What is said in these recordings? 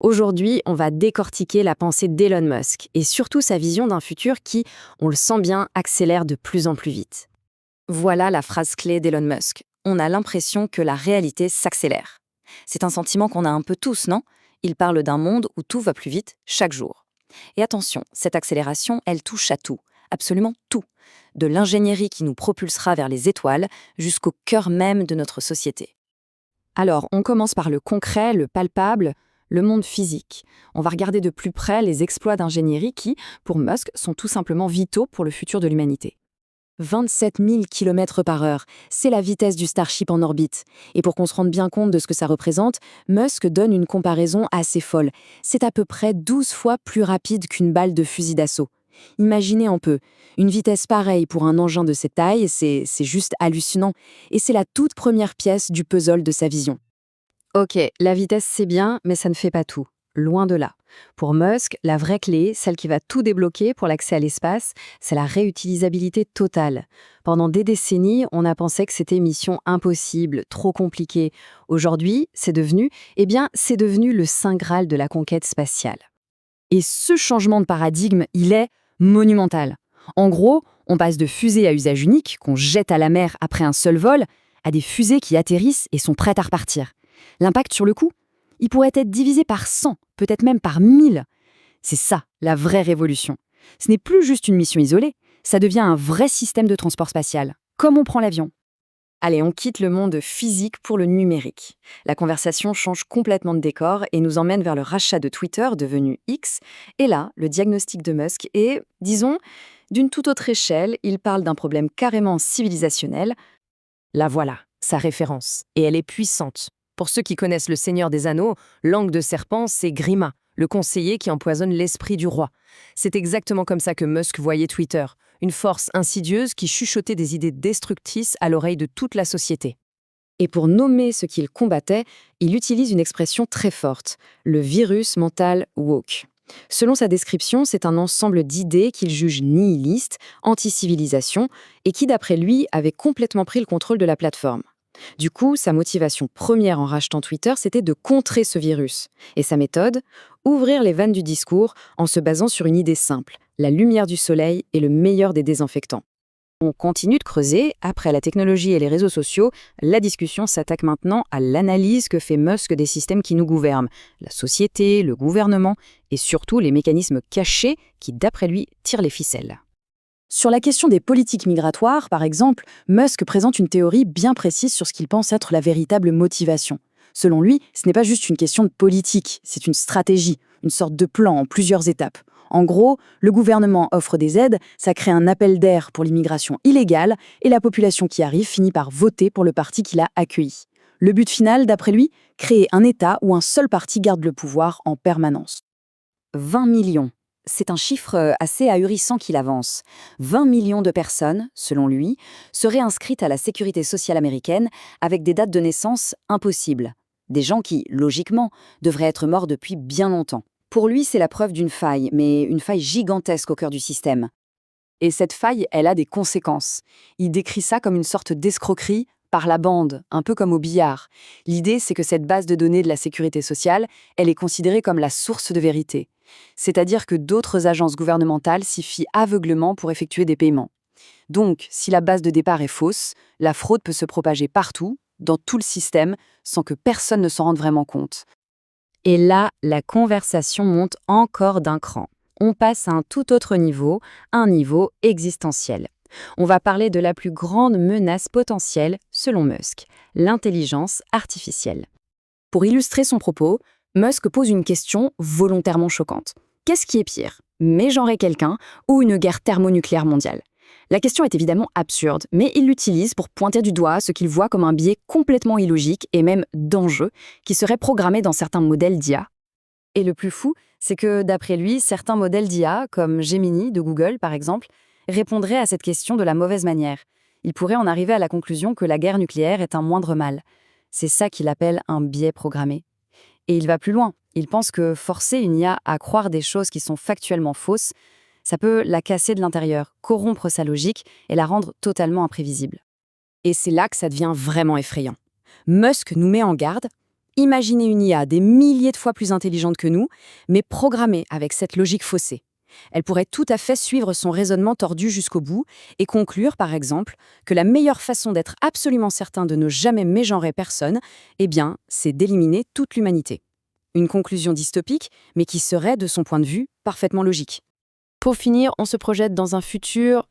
Aujourd'hui, on va décortiquer la pensée d'Elon Musk et surtout sa vision d'un futur qui, on le sent bien, accélère de plus en plus vite. Voilà la phrase clé d'Elon Musk. On a l'impression que la réalité s'accélère. C'est un sentiment qu'on a un peu tous, non? Il parle d'un monde où tout va plus vite chaque jour. Et attention, cette accélération, elle touche à tout, absolument tout. De l'ingénierie qui nous propulsera vers les étoiles jusqu'au cœur même de notre société. Alors, on commence par le concret, le palpable, le monde physique. On va regarder de plus près les exploits d'ingénierie qui, pour Musk, sont tout simplement vitaux pour le futur de l'humanité. 27 000 km/h, c'est la vitesse du Starship en orbite. Et pour qu'on se rende bien compte de ce que ça représente, Musk donne une comparaison assez folle. C'est à peu près 12 fois plus rapide qu'une balle de fusil d'assaut. Imaginez un peu, une vitesse pareille pour un engin de cette taille, c'est juste hallucinant. Et c'est la toute première pièce du puzzle de sa vision. Ok, la vitesse c'est bien, mais ça ne fait pas tout. Loin de là. Pour Musk, la vraie clé, celle qui va tout débloquer pour l'accès à l'espace, c'est la réutilisabilité totale. Pendant des décennies, on a pensé que c'était mission impossible, trop compliquée. Aujourd'hui, c'est devenu le saint graal de la conquête spatiale. Et ce changement de paradigme, il est monumental. En gros, on passe de fusées à usage unique, qu'on jette à la mer après un seul vol, à des fusées qui atterrissent et sont prêtes à repartir. L'impact sur le coût, il pourrait être divisé par 100, peut-être même par 1000. C'est ça, la vraie révolution. Ce n'est plus juste une mission isolée, ça devient un vrai système de transport spatial, comme on prend l'avion. Allez, on quitte le monde physique pour le numérique. La conversation change complètement de décor et nous emmène vers le rachat de Twitter, devenu X. Et là, le diagnostic de Musk est, disons, d'une toute autre échelle. Il parle d'un problème carrément civilisationnel. La voilà, sa référence. Et elle est puissante. Pour ceux qui connaissent Le Seigneur des Anneaux, Langue de Serpent, c'est Grima, le conseiller qui empoisonne l'esprit du roi. C'est exactement comme ça que Musk voyait Twitter, une force insidieuse qui chuchotait des idées destructrices à l'oreille de toute la société. Et pour nommer ce qu'il combattait, il utilise une expression très forte, le virus mental woke. Selon sa description, c'est un ensemble d'idées qu'il juge nihilistes, anti-civilisation, et qui, d'après lui, avait complètement pris le contrôle de la plateforme. Du coup, sa motivation première en rachetant Twitter, c'était de contrer ce virus. Et sa méthode? Ouvrir les vannes du discours en se basant sur une idée simple. La lumière du soleil est le meilleur des désinfectants. On continue de creuser. Après la technologie et les réseaux sociaux, la discussion s'attaque maintenant à l'analyse que fait Musk des systèmes qui nous gouvernent. La société, le gouvernement et surtout les mécanismes cachés qui, d'après lui, tirent les ficelles. Sur la question des politiques migratoires, par exemple, Musk présente une théorie bien précise sur ce qu'il pense être la véritable motivation. Selon lui, ce n'est pas juste une question de politique, c'est une stratégie, une sorte de plan en plusieurs étapes. En gros, le gouvernement offre des aides, ça crée un appel d'air pour l'immigration illégale, et la population qui arrive finit par voter pour le parti qui l'a accueilli. Le but final, d'après lui, créer un État où un seul parti garde le pouvoir en permanence. 20 millions. C'est un chiffre assez ahurissant qu'il avance. 20 millions de personnes, selon lui, seraient inscrites à la sécurité sociale américaine avec des dates de naissance impossibles. Des gens qui, logiquement, devraient être morts depuis bien longtemps. Pour lui, c'est la preuve d'une faille, mais une faille gigantesque au cœur du système. Et cette faille, elle a des conséquences. Il décrit ça comme une sorte d'escroquerie par la bande, un peu comme au billard. L'idée, c'est que cette base de données de la sécurité sociale, elle est considérée comme la source de vérité. C'est-à-dire que d'autres agences gouvernementales s'y fient aveuglement pour effectuer des paiements. Donc, si la base de départ est fausse, la fraude peut se propager partout, dans tout le système, sans que personne ne s'en rende vraiment compte. Et là, la conversation monte encore d'un cran. On passe à un tout autre niveau, un niveau existentiel. On va parler de la plus grande menace potentielle, selon Musk, l'intelligence artificielle. Pour illustrer son propos, Musk pose une question volontairement choquante. Qu'est-ce qui est pire, mégenrer quelqu'un ou une guerre thermonucléaire mondiale? La question est évidemment absurde, mais il l'utilise pour pointer du doigt ce qu'il voit comme un biais complètement illogique et même dangereux qui serait programmé dans certains modèles d'IA. Et le plus fou, c'est que d'après lui, certains modèles d'IA, comme Gemini de Google par exemple, répondraient à cette question de la mauvaise manière. Il pourrait en arriver à la conclusion que la guerre nucléaire est un moindre mal. C'est ça qu'il appelle un biais programmé. Et il va plus loin. Il pense que forcer une IA à croire des choses qui sont factuellement fausses, ça peut la casser de l'intérieur, corrompre sa logique et la rendre totalement imprévisible. Et c'est là que ça devient vraiment effrayant. Musk nous met en garde. Imaginez une IA des milliers de fois plus intelligente que nous, mais programmée avec cette logique faussée. Elle pourrait tout à fait suivre son raisonnement tordu jusqu'au bout et conclure, par exemple, que la meilleure façon d'être absolument certain de ne jamais mégenrer personne, c'est d'éliminer toute l'humanité. Une conclusion dystopique, mais qui serait, de son point de vue, parfaitement logique. Pour finir, on se projette dans un futur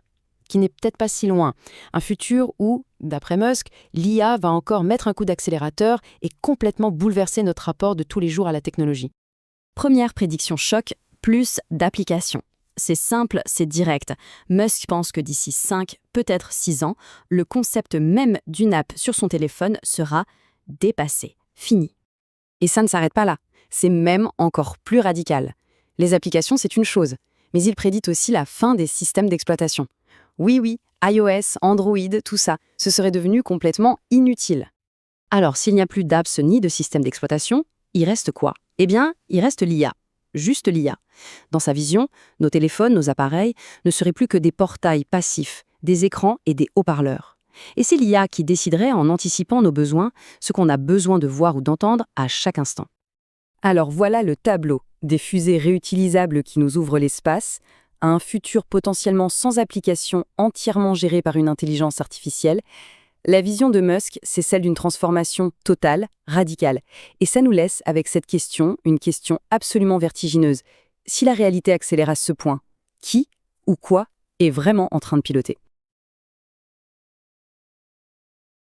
qui n'est peut-être pas si loin. Un futur où, d'après Musk, l'IA va encore mettre un coup d'accélérateur et complètement bouleverser notre rapport de tous les jours à la technologie. Première prédiction choc, plus d'applications. C'est simple, c'est direct. Musk pense que d'ici 5, peut-être 6 ans, le concept même d'une app sur son téléphone sera dépassé, fini. Et ça ne s'arrête pas là. C'est même encore plus radical. Les applications, c'est une chose, mais il prédit aussi la fin des systèmes d'exploitation. Oui, iOS, Android, tout ça, ce serait devenu complètement inutile. Alors, s'il n'y a plus d'apps ni de système d'exploitation, il reste quoi? Il reste l'IA. Juste l'IA. Dans sa vision, nos téléphones, nos appareils, ne seraient plus que des portails passifs, des écrans et des haut-parleurs. Et c'est l'IA qui déciderait, en anticipant nos besoins, ce qu'on a besoin de voir ou d'entendre à chaque instant. Alors voilà le tableau des fusées réutilisables qui nous ouvrent l'espace, à un futur potentiellement sans application entièrement géré par une intelligence artificielle. La vision de Musk, c'est celle d'une transformation totale, radicale. Et ça nous laisse avec cette question, une question absolument vertigineuse. Si la réalité accélère à ce point, qui ou quoi est vraiment en train de piloter ?